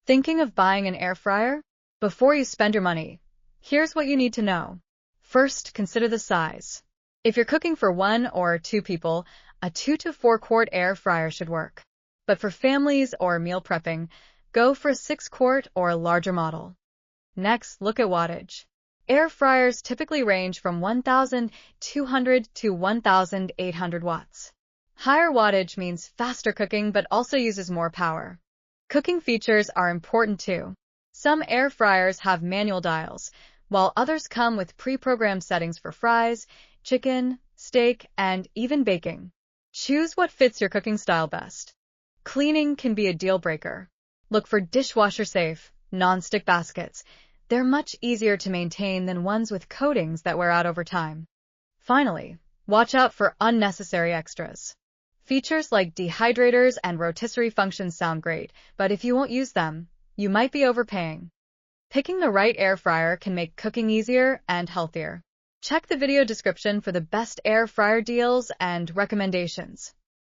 Thinking of buying an air fryer? Before you spend your money, here's what you need to know. First, consider the size. If you're cooking for 1 or 2 people, a 2 to 4 quart air fryer should work. But for families or meal prepping, go for a 6 quart or larger model. Next, look at wattage. Air fryers typically range from 1,200 to 1,800 watts. Higher wattage means faster cooking but also uses more power. Cooking features are important too. Some air fryers have manual dials, while others come with pre-programmed settings for fries, chicken, steak, and even baking. Choose what fits your cooking style best. Cleaning can be a deal breaker. Look for dishwasher-safe, non-stick baskets. They're much easier to maintain than ones with coatings that wear out over time. Finally, watch out for unnecessary extras. Features like dehydrators and rotisserie functions sound great, but if you won't use them, you might be overpaying. Picking the right air fryer can make cooking easier and healthier. Check the video description for the best air fryer deals and recommendations.